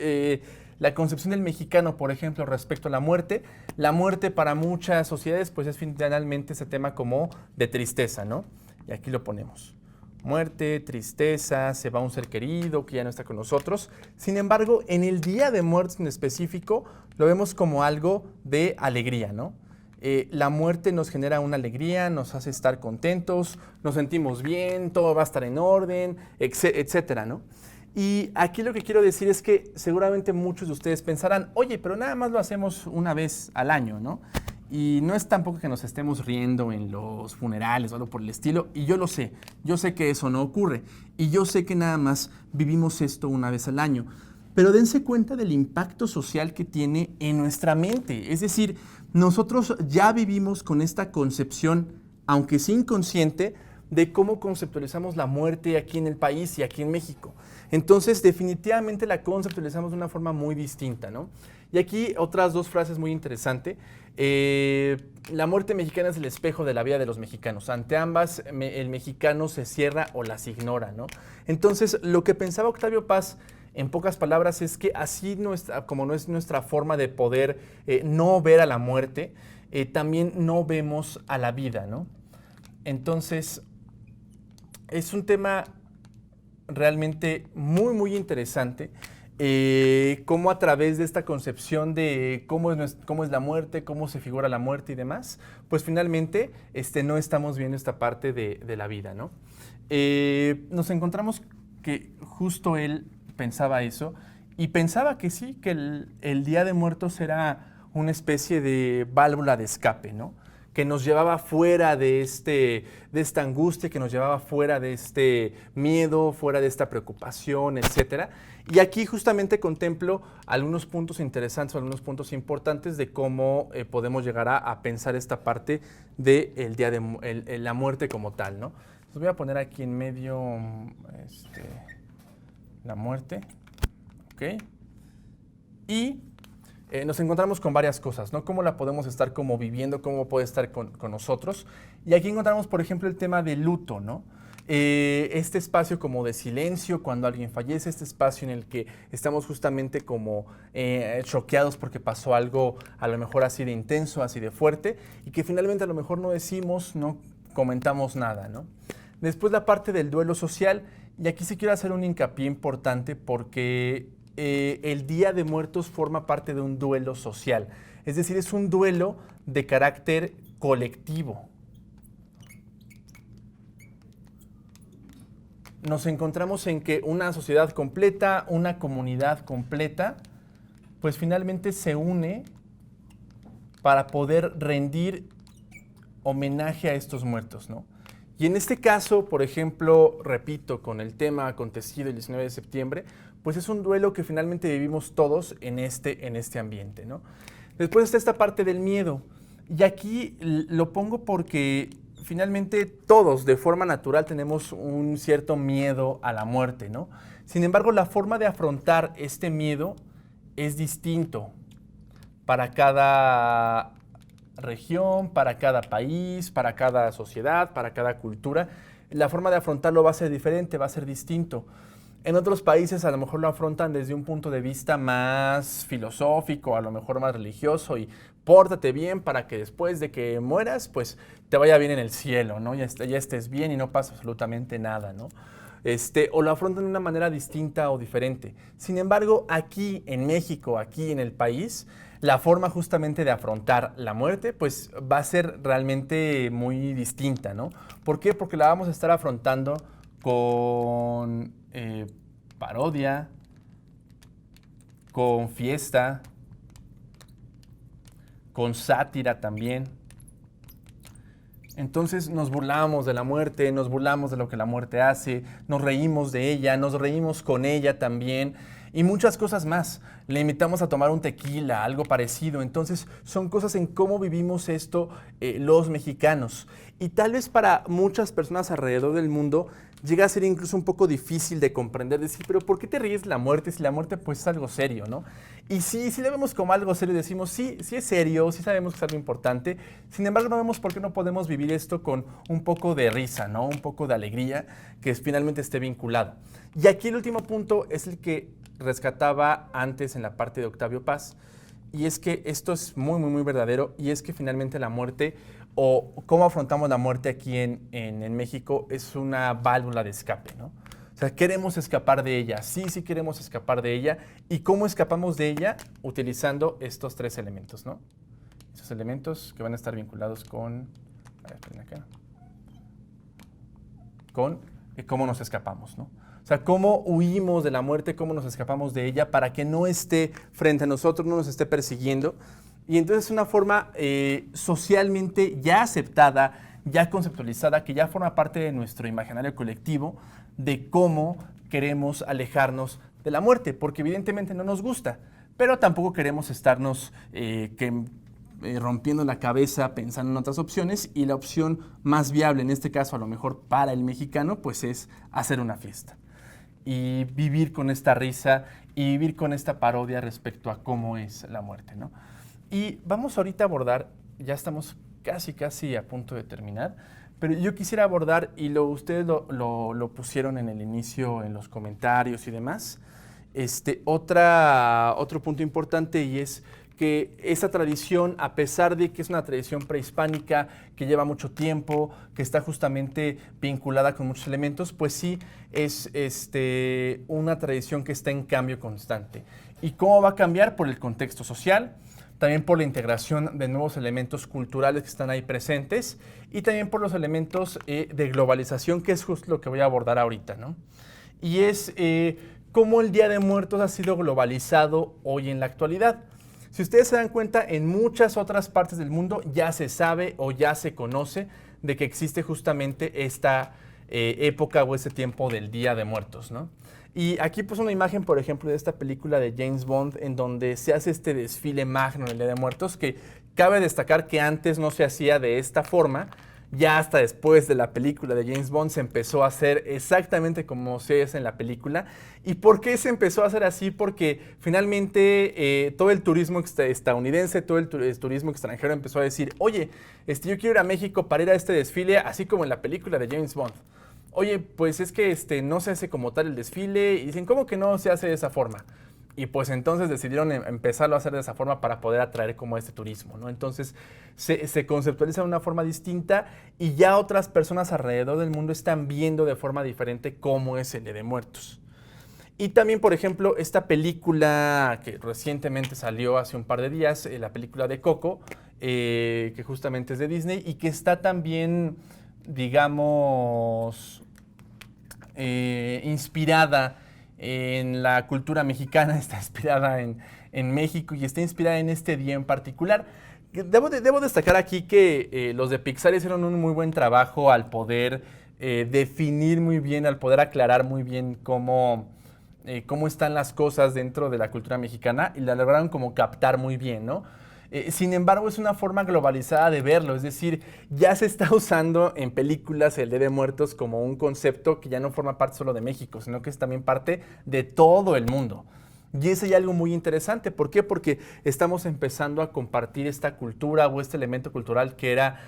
la concepción del mexicano, por ejemplo, respecto a la muerte para muchas sociedades, pues es finalmente ese tema como de tristeza, ¿no? Y aquí lo ponemos. Muerte, tristeza, se va un ser querido que ya no está con nosotros. Sin embargo, en el Día de Muertos en específico, lo vemos como algo de alegría, ¿no? La muerte nos genera una alegría, nos hace estar contentos, nos sentimos bien, todo va a estar en orden, etcétera, ¿no? Y aquí lo que quiero decir es que seguramente muchos de ustedes pensarán, oye, pero nada más lo hacemos una vez al año, ¿no? Y no es tampoco que nos estemos riendo en los funerales o algo por el estilo, y yo lo sé, yo sé que eso no ocurre, y yo sé que nada más vivimos esto una vez al año, pero dense cuenta del impacto social que tiene en nuestra mente, es decir, nosotros ya vivimos con esta concepción, aunque sí inconsciente, de cómo conceptualizamos la muerte aquí en el país y aquí en México. Entonces, definitivamente la conceptualizamos de una forma muy distinta, ¿no? Y aquí otras dos frases muy interesantes. La muerte mexicana es el espejo de la vida de los mexicanos. Ante ambas, el mexicano se cierra o las ignora, ¿no? Entonces, lo que pensaba Octavio Paz, en pocas palabras, es que así como no es nuestra forma de poder no ver a la muerte, también no vemos a la vida, ¿no? Entonces, es un tema realmente muy interesante, cómo a través de esta concepción de cómo es la muerte, cómo se figura la muerte y demás, pues finalmente no estamos viendo esta parte de la vida, ¿no? Nos encontramos que justo él pensaba eso y pensaba que sí, que el Día de Muertos era una especie de válvula de escape, ¿no? que nos llevaba fuera de esta angustia, que nos llevaba fuera de este miedo, fuera de esta preocupación, etcétera. Y aquí justamente contemplo algunos puntos interesantes, algunos puntos importantes de cómo podemos llegar a pensar esta parte del día de la muerte como tal, ¿no? Entonces voy a poner aquí en medio la muerte, ¿ok? Y nos encontramos con varias cosas, ¿no? Cómo la podemos estar como viviendo, cómo puede estar con nosotros. Y aquí encontramos, por ejemplo, el tema del luto, ¿no? Este espacio como de silencio cuando alguien fallece, este espacio en el que estamos justamente como choqueados porque pasó algo a lo mejor así de intenso, así de fuerte, y que finalmente a lo mejor no decimos, no comentamos nada, ¿no? Después la parte del duelo social, y aquí sí quiero hacer un hincapié importante porque el Día de Muertos forma parte de un duelo social, es decir, es un duelo de carácter colectivo. Nos encontramos en que una sociedad completa, una comunidad completa, pues finalmente se une para poder rendir homenaje a estos muertos, ¿no? Y en este caso, por ejemplo, repito, con el tema acontecido el 19 de septiembre, pues es un duelo que finalmente vivimos todos en este ambiente, ¿no? Después está esta parte del miedo, y aquí lo pongo porque finalmente todos de forma natural tenemos un cierto miedo a la muerte, ¿no? Sin embargo, la forma de afrontar este miedo es distinto para cada región, para cada país, para cada sociedad, para cada cultura. La forma de afrontarlo va a ser diferente, va a ser distinto. En otros países a lo mejor lo afrontan desde un punto de vista más filosófico, a lo mejor más religioso, y pórtate bien para que después de que mueras, pues te vaya bien en el cielo, ¿no? Ya estés bien y no pasa absolutamente nada, ¿no? O lo afrontan de una manera distinta o diferente. Sin embargo, aquí en México, aquí en el país, la forma justamente de afrontar la muerte, pues va a ser realmente muy distinta, ¿no? ¿Por qué? Porque la vamos a estar afrontando con parodia, con fiesta, con sátira también. Entonces nos burlamos de la muerte, nos burlamos de lo que la muerte hace, nos reímos de ella, nos reímos con ella también y muchas cosas más. Le invitamos a tomar un tequila, algo parecido. Entonces son cosas en cómo vivimos esto los mexicanos. Y tal vez para muchas personas alrededor del mundo llega a ser incluso un poco difícil de comprender, decir, pero ¿por qué te ríes de la muerte si la muerte pues es algo serio, ¿no? Y sí le vemos como algo serio, decimos, sí es serio, sí sabemos que es algo importante, sin embargo no vemos por qué no podemos vivir esto con un poco de risa, ¿no? Un poco de alegría, que finalmente esté vinculado. Y aquí el último punto es el que rescataba antes en la parte de Octavio Paz, y es que esto es muy verdadero, y es que finalmente la muerte, o cómo afrontamos la muerte aquí en México, es una válvula de escape, ¿no? O sea, queremos escapar de ella, sí queremos escapar de ella. ¿Y cómo escapamos de ella? Utilizando estos tres elementos, ¿no? Esos elementos que van a estar vinculados con, a ver, esperen acá, con cómo nos escapamos, ¿no? O sea, cómo huimos de la muerte, cómo nos escapamos de ella para que no esté frente a nosotros, no nos esté persiguiendo. Y entonces es una forma socialmente ya aceptada, ya conceptualizada, que ya forma parte de nuestro imaginario colectivo de cómo queremos alejarnos de la muerte, porque evidentemente no nos gusta, pero tampoco queremos estarnos rompiendo la cabeza pensando en otras opciones, y la opción más viable en este caso, a lo mejor para el mexicano, pues es hacer una fiesta y vivir con esta risa y vivir con esta parodia respecto a cómo es la muerte, ¿no? Y vamos ahorita a abordar, ya estamos casi a punto de terminar, pero yo quisiera abordar, y ustedes lo pusieron en el inicio, en los comentarios y demás, otro punto importante, y es que esa tradición, a pesar de que es una tradición prehispánica, que lleva mucho tiempo, que está justamente vinculada con muchos elementos, pues sí es una tradición que está en cambio constante. ¿Y cómo va a cambiar? Por el contexto social, también por la integración de nuevos elementos culturales que están ahí presentes, y también por los elementos de globalización, que es justo lo que voy a abordar ahorita, ¿no? Y es cómo el Día de Muertos ha sido globalizado hoy en la actualidad. Si ustedes se dan cuenta, en muchas otras partes del mundo ya se sabe o ya se conoce de que existe justamente esta época o ese tiempo del Día de Muertos, ¿no? Y aquí pues una imagen, por ejemplo, de esta película de James Bond en donde se hace este desfile magno en el Día de Muertos, que cabe destacar que antes no se hacía de esta forma. Ya hasta después de la película de James Bond se empezó a hacer exactamente como se hace en la película. ¿Y por qué se empezó a hacer así? Porque finalmente todo el turismo estadounidense, todo el turismo extranjero empezó a decir, oye, yo quiero ir a México para ir a este desfile, así como en la película de James Bond. Oye, pues es que no se hace como tal el desfile. Y dicen, ¿cómo que no se hace de esa forma? Y pues entonces decidieron empezarlo a hacer de esa forma para poder atraer como este turismo, ¿no? Entonces se conceptualiza de una forma distinta y ya otras personas alrededor del mundo están viendo de forma diferente cómo es el Día de Muertos. Y también, por ejemplo, esta película que recientemente salió hace un par de días, la película de Coco, que justamente es de Disney y que está también, digamos, inspirada en la cultura mexicana, está inspirada en México y está inspirada en este día en particular. Debo destacar aquí que los de Pixar hicieron un muy buen trabajo al poder definir muy bien, al poder aclarar muy bien cómo están las cosas dentro de la cultura mexicana y la lograron como captar muy bien, ¿no? Sin embargo, es una forma globalizada de verlo, es decir, ya se está usando en películas el Día de Muertos como un concepto que ya no forma parte solo de México, sino que es también parte de todo el mundo. Y es algo muy interesante. ¿Por qué? Porque estamos empezando a compartir esta cultura o este elemento cultural que era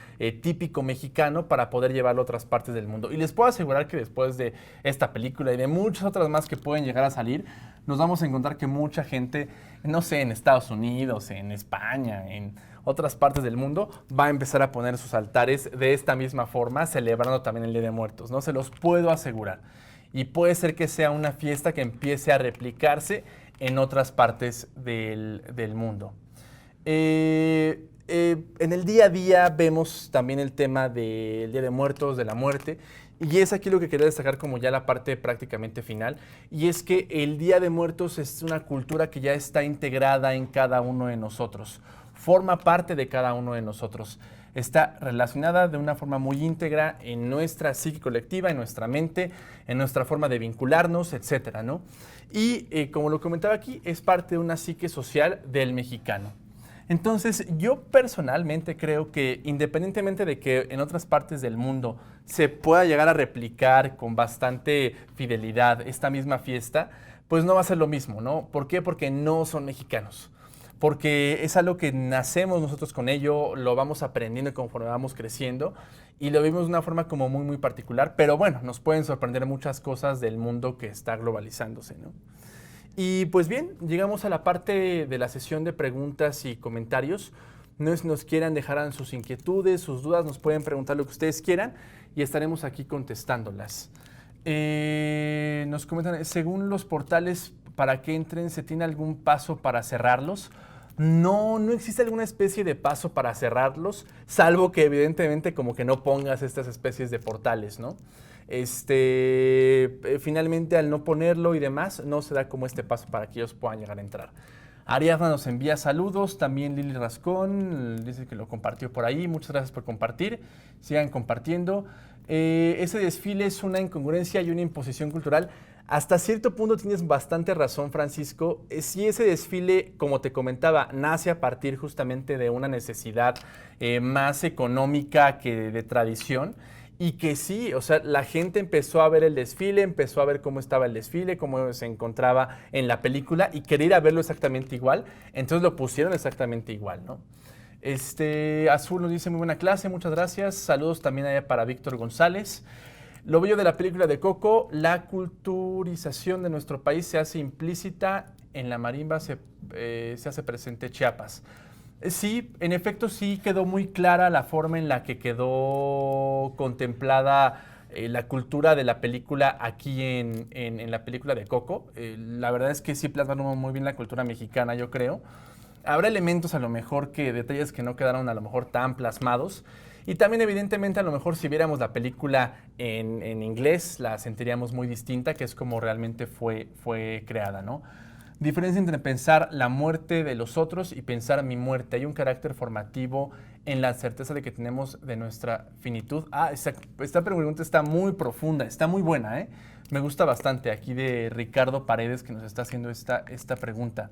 típico mexicano para poder llevarlo a otras partes del mundo. Y les puedo asegurar que después de esta película y de muchas otras más que pueden llegar a salir, nos vamos a encontrar que mucha gente, no sé, en Estados Unidos, en España, en otras partes del mundo, va a empezar a poner sus altares de esta misma forma, celebrando también el Día de Muertos, ¿no? Se los puedo asegurar. Y puede ser que sea una fiesta que empiece a replicarse en otras partes del mundo. En el día a día vemos también el tema del Día de Muertos, de la muerte, y es aquí lo que quería destacar como ya la parte prácticamente final, y es que el Día de Muertos es una cultura que ya está integrada en cada uno de nosotros, forma parte de cada uno de nosotros. Está relacionada de una forma muy íntegra en nuestra psique colectiva, en nuestra mente, en nuestra forma de vincularnos, etcétera, ¿no? Y como lo comentaba aquí, es parte de una psique social del mexicano. Entonces, yo personalmente creo que independientemente de que en otras partes del mundo se pueda llegar a replicar con bastante fidelidad esta misma fiesta, pues no va a ser lo mismo, ¿no? ¿Por qué? Porque no son mexicanos. Porque es algo que nacemos nosotros con ello, lo vamos aprendiendo conforme vamos creciendo y lo vimos de una forma como muy, muy particular, pero bueno, nos pueden sorprender muchas cosas del mundo que está globalizándose, ¿no? Y pues bien, llegamos a la parte de la sesión de preguntas y comentarios. No es nos quieran dejar sus inquietudes, sus dudas, nos pueden preguntar lo que ustedes quieran y estaremos aquí contestándolas. Nos comentan, según los portales para que entren, ¿se tiene algún paso para cerrarlos? No, no existe alguna especie de paso para cerrarlos, salvo que evidentemente como que no pongas estas especies de portales, ¿no? Finalmente al no ponerlo y demás, no se da como este paso para que ellos puedan llegar a entrar. Ariadna nos envía saludos, también Lili Rascón dice que lo compartió por ahí, muchas gracias por compartir, sigan compartiendo. Ese desfile es una incongruencia y una imposición cultural. Hasta cierto punto tienes bastante razón, Francisco. Si ese desfile, como te comentaba, nace a partir justamente de una necesidad más económica que de tradición, y que sí, o sea, la gente empezó a ver el desfile, empezó a ver cómo estaba el desfile, cómo se encontraba en la película y quería ir a verlo exactamente igual, entonces lo pusieron exactamente igual, ¿no? Azul nos dice muy buena clase, muchas gracias. Saludos también allá para Víctor González. Lo bello de la película de Coco, la culturización de nuestro país se hace implícita, en la marimba se hace presente Chiapas. Sí, en efecto sí quedó muy clara la forma en la que quedó contemplada la cultura de la película aquí en la película de Coco. La verdad es que sí plasmaron muy bien la cultura mexicana, yo creo. Habrá elementos a lo mejor detalles que no quedaron a lo mejor tan plasmados. Y también evidentemente a lo mejor si viéramos la película en inglés la sentiríamos muy distinta, que es como realmente fue creada, ¿no? Diferencia entre pensar la muerte de los otros y pensar mi muerte. Hay un carácter formativo en la certeza de que tenemos de nuestra finitud. Esta pregunta está muy profunda, está muy buena, ¿eh? Me gusta bastante aquí de Ricardo Paredes que nos está haciendo esta pregunta.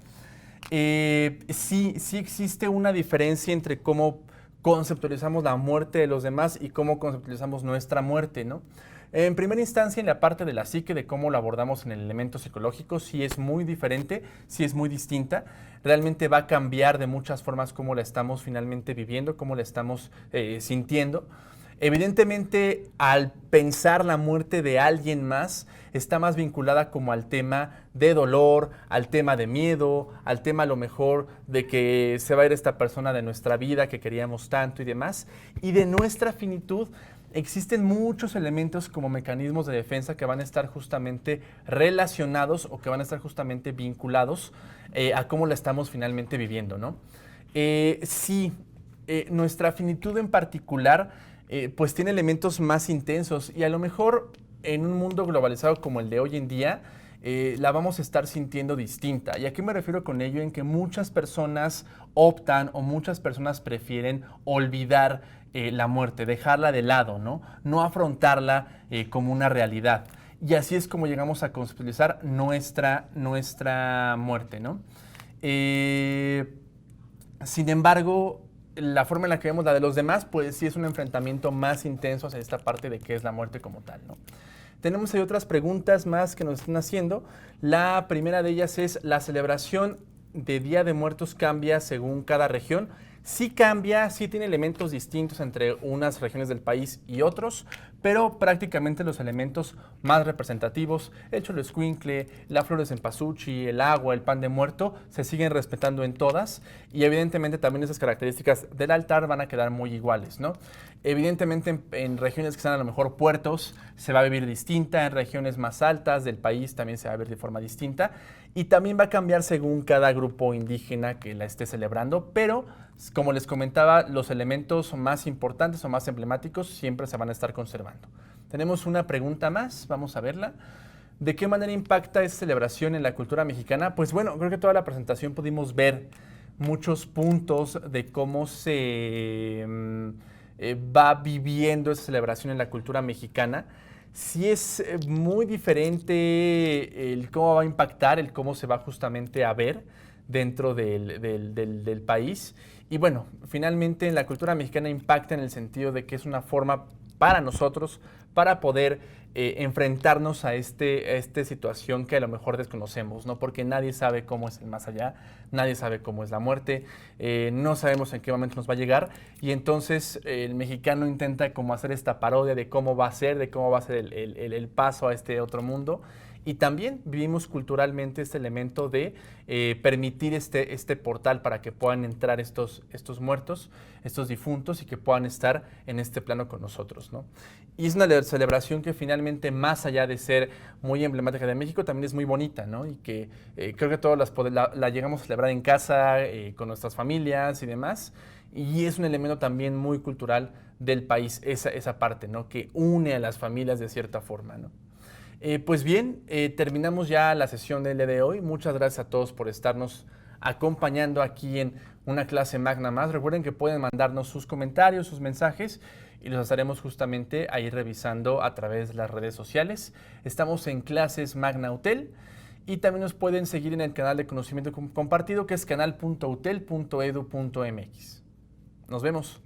Sí existe una diferencia entre cómo conceptualizamos la muerte de los demás y cómo conceptualizamos nuestra muerte, ¿no? En primera instancia, en la parte de la psique, de cómo lo abordamos en el elemento psicológico, sí es muy diferente, sí es muy distinta. Realmente va a cambiar de muchas formas cómo la estamos finalmente viviendo, cómo la estamos sintiendo. Evidentemente, al pensar la muerte de alguien más, está más vinculada como al tema de dolor, al tema de miedo, al tema a lo mejor de que se va a ir esta persona de nuestra vida que queríamos tanto y demás. Y de nuestra finitud, existen muchos elementos como mecanismos de defensa que van a estar justamente relacionados o que van a estar justamente vinculados a cómo la estamos finalmente viviendo, ¿no? Nuestra finitud en particular pues tiene elementos más intensos y a lo mejor en un mundo globalizado como el de hoy en día, la vamos a estar sintiendo distinta. ¿Y a qué me refiero con ello? En que muchas personas optan o muchas personas prefieren olvidar la muerte, dejarla de lado, ¿no? No afrontarla como una realidad. Y así es como llegamos a conceptualizar nuestra muerte, ¿no? Sin embargo, la forma en la que vemos la de los demás, pues sí es un enfrentamiento más intenso hacia esta parte de qué es la muerte como tal, ¿no? Tenemos ahí otras preguntas más que nos están haciendo. La primera de ellas es, ¿la celebración de Día de Muertos cambia según cada región? Sí cambia, sí tiene elementos distintos entre unas regiones del país y otros, pero prácticamente los elementos más representativos, el xoloescuincle, la flor de cempasúchil, el agua, el pan de muerto, se siguen respetando en todas y evidentemente también esas características del altar van a quedar muy iguales, ¿no? Evidentemente en regiones que están a lo mejor puertos se va a vivir distinta, en regiones más altas del país también se va a ver de forma distinta y también va a cambiar según cada grupo indígena que la esté celebrando, pero como les comentaba, los elementos más importantes o más emblemáticos siempre se van a estar conservando. Tenemos una pregunta más, vamos a verla. ¿De qué manera impacta esta celebración en la cultura mexicana? Pues bueno, creo que toda la presentación pudimos ver muchos puntos de cómo se va viviendo esa celebración en la cultura mexicana. Sí es muy diferente el cómo va a impactar, el cómo se va justamente a ver dentro del país. Y bueno, finalmente la cultura mexicana impacta en el sentido de que es una forma para nosotros, para poder enfrentarnos a esta situación que a lo mejor desconocemos, ¿no? Porque nadie sabe cómo es el más allá, nadie sabe cómo es la muerte, no sabemos en qué momento nos va a llegar y entonces el mexicano intenta como hacer esta parodia de cómo va a ser, de cómo va a ser el paso a este otro mundo. Y también vivimos culturalmente este elemento de permitir este portal para que puedan entrar estos muertos, estos difuntos y que puedan estar en este plano con nosotros, ¿no? Y es una celebración que finalmente, más allá de ser muy emblemática de México, también es muy bonita, ¿no? Y que creo que todos la llegamos a celebrar en casa, con nuestras familias y demás. Y es un elemento también muy cultural del país, esa parte, ¿no? Que une a las familias de cierta forma, ¿no? Pues bien, terminamos ya la sesión del día de hoy. Muchas gracias a todos por estarnos acompañando aquí en una clase magna más. Recuerden que pueden mandarnos sus comentarios, sus mensajes y los estaremos justamente ahí revisando a través de las redes sociales. Estamos en Clases Magna UTEL y también nos pueden seguir en el canal de conocimiento compartido que es canal.utel.edu.mx. Nos vemos.